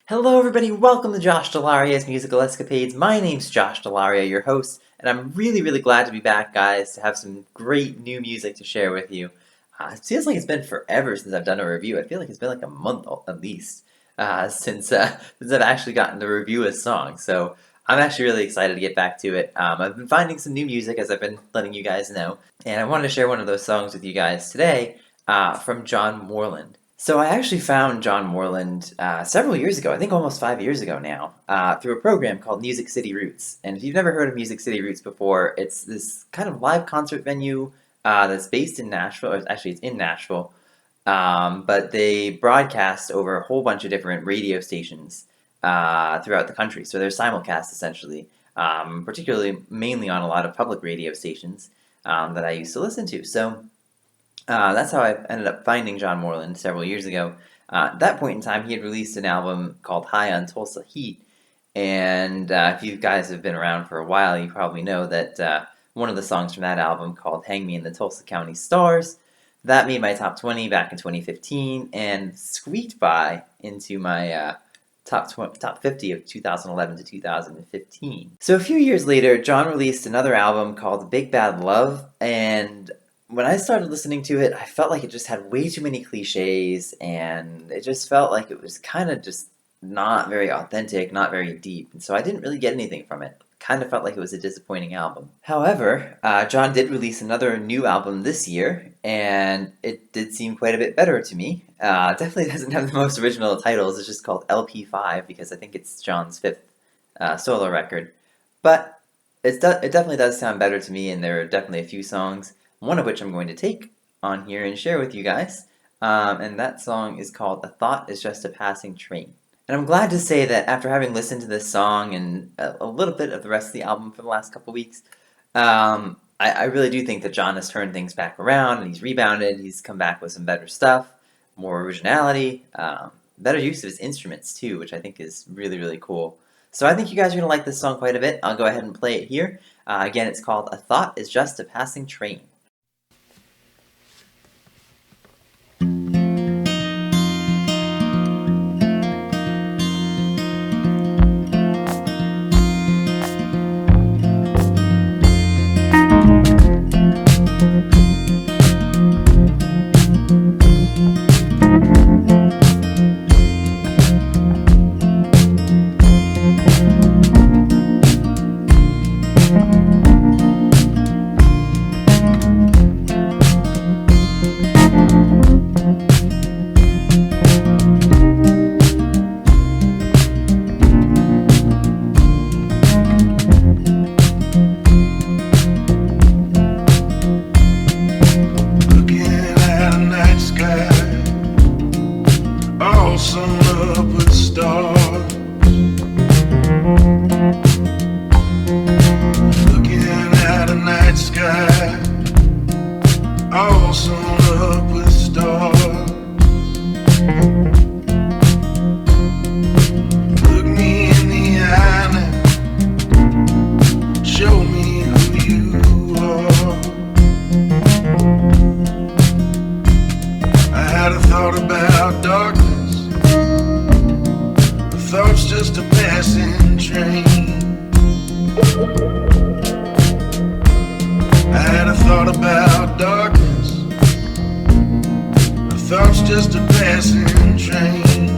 Hello, everybody. Welcome to Josh Dell'Aria's Musical Escapades. My name's Josh Dell'Aria, your host, and I'm really glad to be back, guys, to have some great new music to share with you. It feels like it's been forever since I've done a review. I feel like it's been like a month at least since I've actually gotten to review a song. So I'm actually really excited to get back to it. I've been finding some new music, as I've been letting you guys know, and I wanted to share one of those songs with you guys today from John Moreland. So I actually found John Moreland several years ago, I think almost 5 years ago now, through a program called Music City Roots. And if you've never heard of Music City Roots before, it's this kind of live concert venue that's based in Nashville, or actually it's in Nashville, but they broadcast over a whole bunch of different radio stations throughout the country. So they're simulcast essentially, particularly mainly on a lot of public radio stations that I used to listen to. So that's how I ended up finding John Moreland several years ago. At that point in time, he had released an album called High on Tulsa Heat, and if you guys have been around for a while, you probably know that one of the songs from that album, called Hang Me in the Tulsa County Stars, that made my top 20 back in 2015 and squeaked by into my top 50 of 2011 to 2015. So a few years later, John released another album called Big Bad Love, and when I started listening to it, I felt like it just had way too many cliches, and it just felt like it was kind of just not very authentic, not very deep, and so I didn't really get anything from it. Kind of felt like it was a disappointing album. However, John did release another new album this year, and it did seem quite a bit better to me. Definitely doesn't have the most original titles. It's just called LP5 because I think it's John's fifth solo record. But it definitely does sound better to me, and there are definitely a few songs, one of which I'm going to take on here and share with you guys. And that song is called A Thought Is Just a Passing Train. And I'm glad to say that after having listened to this song and a little bit of the rest of the album for the last couple weeks, I really do think that John has turned things back around, and he's rebounded. He's come back with some better stuff, more originality, better use of his instruments too, which I think is really cool. So I think you guys are going to like this song quite a bit. I'll go ahead and play it here. Again, it's called A Thought Is Just a Passing Train. Just a passing train.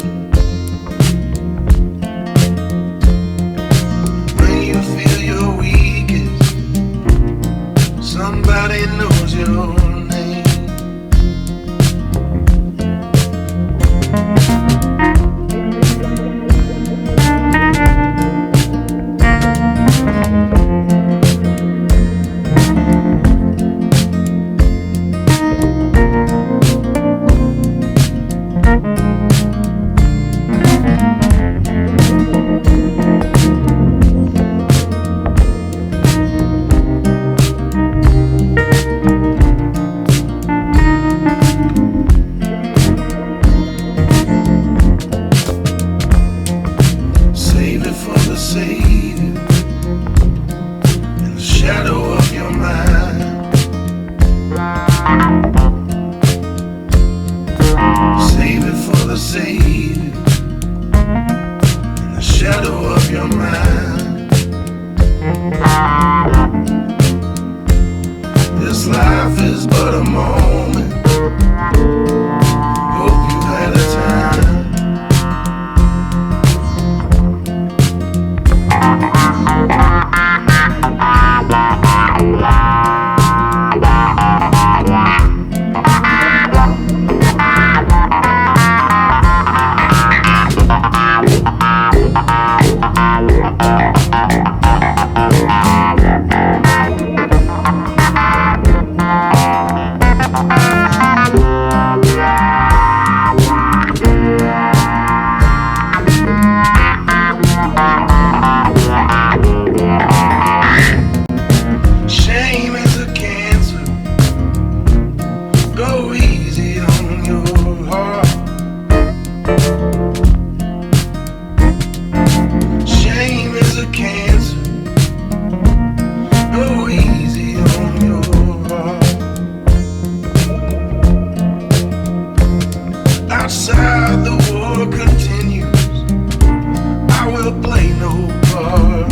When you feel you're weakest, somebody knows your name. shadow of your mind. This life is but a moment. Hope you had a time. Shame is a cancer. Go easy on your heart. Shame is a cancer. Go easy on your heart. Outside the war continues. I will play no part.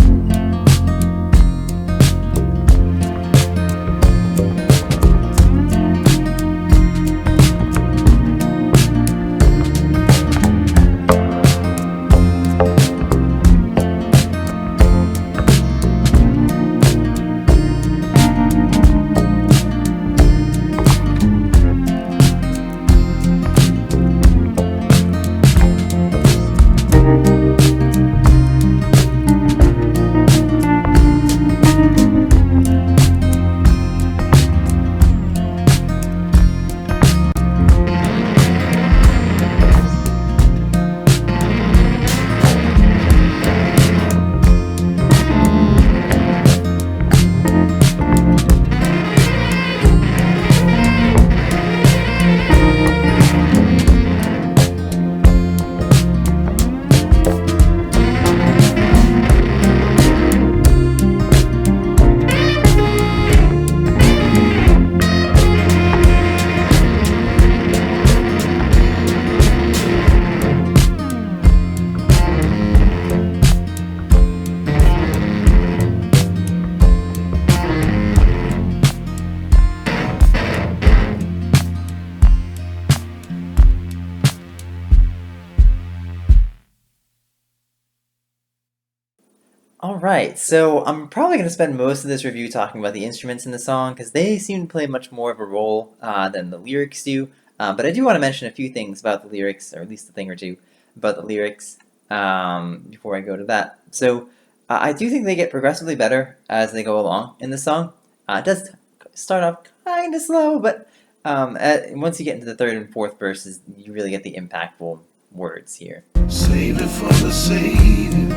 Alright, so I'm probably going to spend most of this review talking about the instruments in the song because they seem to play much more of a role than the lyrics do. But I do want to mention a few things about the lyrics, or at least a thing or two about the lyrics before I go to that. So I do think they get progressively better as they go along in the song. It does start off kind of slow, but once you get into the third and fourth verses, you really get the impactful words here. Save it for the Savior.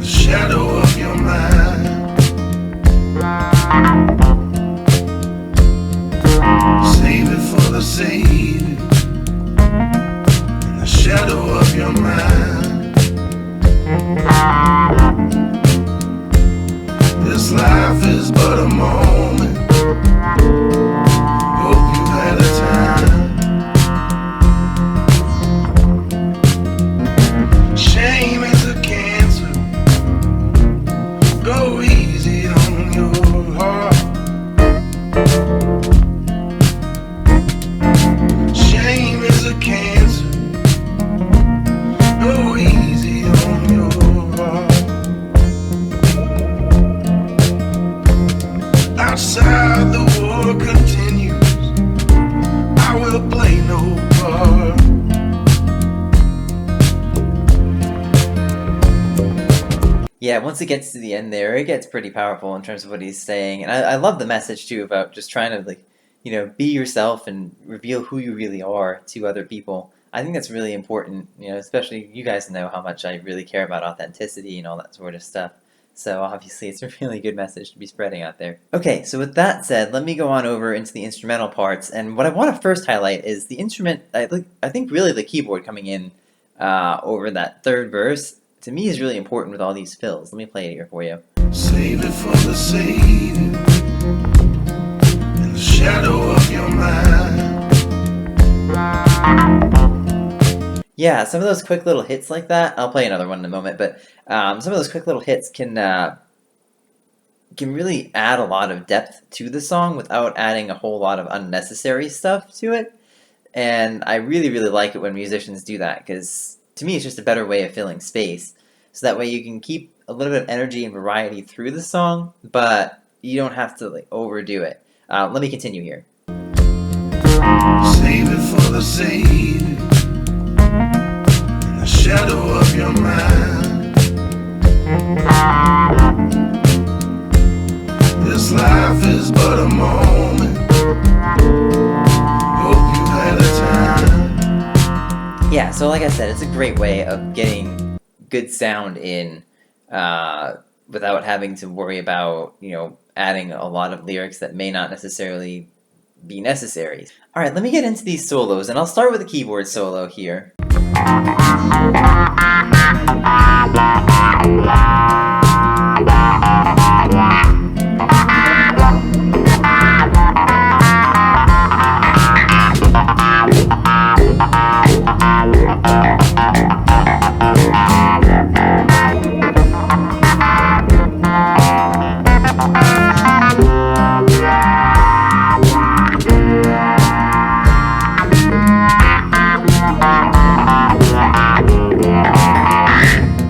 Shadow of your mind. Save it for the Savior. In the shadow of your mind. This life is but a moment. Hope you had a time. Shame is a cancer. Go easy on your heart. Shame is a cancer. Go easy on your heart. Outside the war continues. I will play no part. Yeah, once it gets to the end there, it gets pretty powerful in terms of what he's saying. And I love the message, too, about just trying to, be yourself and reveal who you really are to other people. I think that's really important, especially you guys know how much I really care about authenticity and all that sort of stuff. So obviously it's a really good message to be spreading out there. Okay, so with that said, let me go on over into the instrumental parts. And what I want to first highlight is the instrument, I think really the keyboard coming in over that third verse, to me is really important with all these fills. Let me play it here for you. Save it for the Savior. In the shadow of your mind. Yeah, some of those quick little hits like that. I'll play another one in a moment, but some of those quick little hits can really add a lot of depth to the song without adding a whole lot of unnecessary stuff to it. And I really, really like it when musicians do that because to me, it's just a better way of filling space. So that way you can keep a little bit of energy and variety through the song, but you don't have to like overdo it. Let me continue here. Save it for the seed in the shadow of your mind. This life is but a moment. Hope you had a time. Yeah, so like I said, it's a great way of getting good sound in without having to worry about, adding a lot of lyrics that may not necessarily be necessary. All right, let me get into these solos, and I'll start with a keyboard solo here.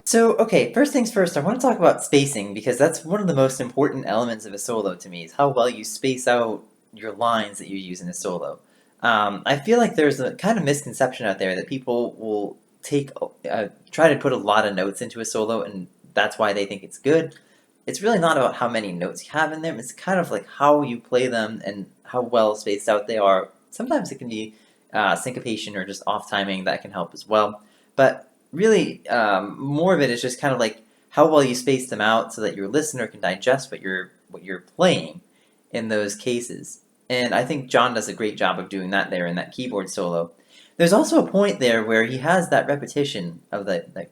So, okay, first things first, I want to talk about spacing because that's one of the most important elements of a solo to me, is how well you space out your lines that you use in a solo. I feel like there's a kind of misconception out there that people will try to put a lot of notes into a solo and that's why they think it's good. It's really not about how many notes you have in them, it's kind of like how you play them and how well spaced out they are. Sometimes it can be syncopation or just off timing that can help as well. But really, more of it is just kind of like how well you space them out so that your listener can digest what you're playing in those cases. And I think John does a great job of doing that there in that keyboard solo. There's also a point there where he has that repetition of that like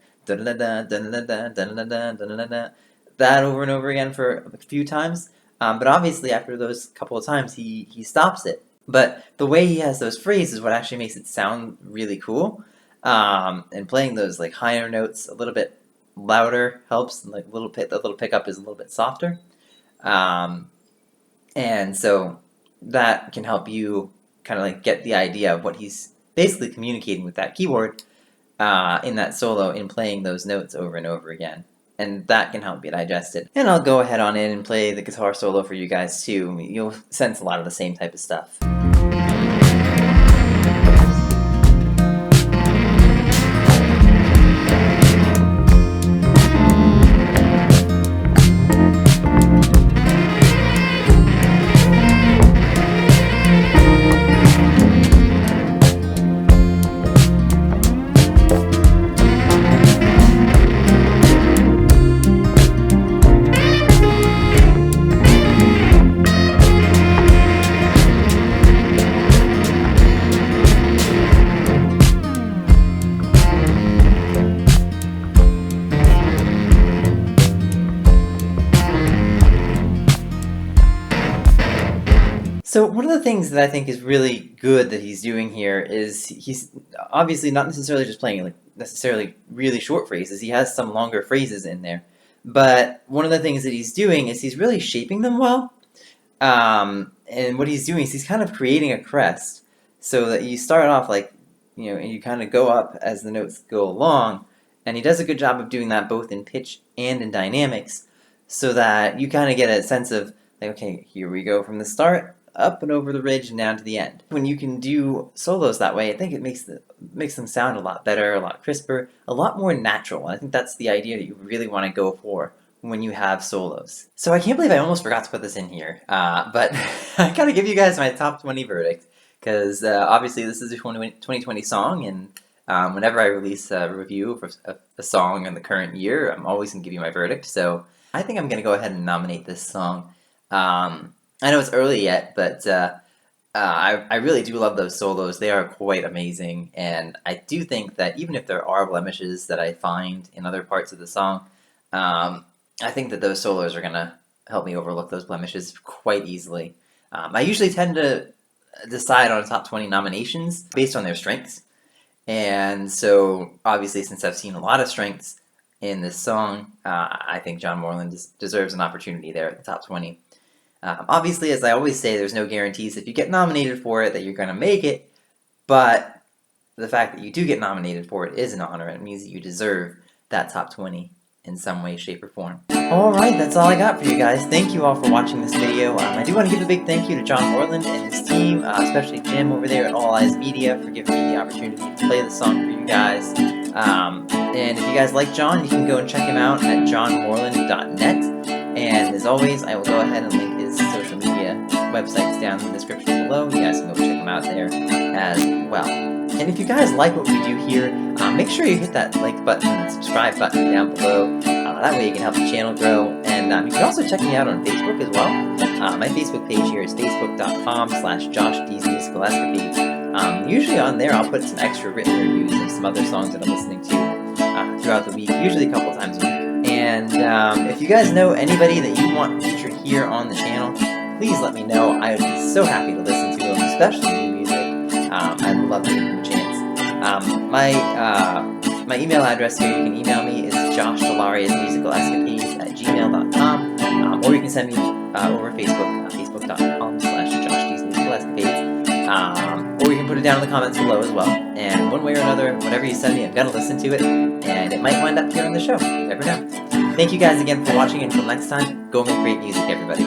that over and over again for a few times. But obviously, after those couple of times, he stops it. But the way he has those phrases is what actually makes it sound really cool. And playing those like higher notes a little bit louder helps. And, like the little pickup is a little bit softer, and so that can help you kind of like get the idea of what he's basically communicating with that keyboard in that solo in playing those notes over and over again. And that can help you digest it. And I'll go ahead on in and play the guitar solo for you guys too. You'll sense a lot of the same type of stuff. So one of the things that I think is really good that he's doing here is he's obviously not necessarily just playing like necessarily really short phrases. He has some longer phrases in there. But one of the things that he's doing is he's really shaping them well. And what he's doing is he's kind of creating a crest so that you start off like, and you kind of go up as the notes go along. And he does a good job of doing that both in pitch and in dynamics so that you kind of get a sense of, like, okay, here we go from the start, up and over the ridge and down to the end. When you can do solos that way, I think it makes them sound a lot better, a lot crisper, a lot more natural. And I think that's the idea that you really want to go for when you have solos. So I can't believe I almost forgot to put this in here, but I gotta give you guys my top 20 verdict, because obviously this is a 2020 song, and whenever I release a review for a song in the current year, I'm always going to give you my verdict. So I think I'm going to go ahead and nominate this song. I know it's early yet, but I really do love those solos. They are quite amazing, and I do think that even if there are blemishes that I find in other parts of the song, I think that those solos are going to help me overlook those blemishes quite easily. I usually tend to decide on top 20 nominations based on their strengths, And so, obviously, since I've seen a lot of strengths in this song, I think John Moreland deserves an opportunity there at the top 20. Obviously, as I always say, there's no guarantees if you get nominated for it that you're going to make it, but the fact that you do get nominated for it is an honor. It means that you deserve that top 20 in some way, shape, or form. Alright, that's all I got for you guys. Thank you all for watching this video. I do want to give a big thank you to John Moreland and his team, especially Jim over there at All Eyes Media for giving me the opportunity to play the song for you guys. And if you guys like John, you can go and check him out at johnmoreland.net. And as always, I will go ahead and link his social media websites down in the description below. You guys can go check him out there as well. And if you guys like what we do here, make sure you hit that like button and subscribe button down below. That way you can help the channel grow. And you can also check me out on Facebook as well. My Facebook page here is facebook.com/JoshD'sMusicalEscapades. Usually on there I'll put some extra written reviews of some other songs that I'm listening to throughout the week, usually a couple times a week. And if you guys know anybody that you want featured here on the channel, please let me know. I would be so happy to listen to them, especially new music. I'd love to give them a chance. My email address here, you can email me, is joshdell'ariasmusicalescapades@gmail.com, or you can send me over Facebook, facebook.com/JoshD'sMusicalEscapades, or you can put it down in the comments below as well. And one way or another, whatever you send me, I'm going to listen to it, and it might wind up here on the show. You never know. Thank you guys again for watching. Until next time, go make great music, everybody.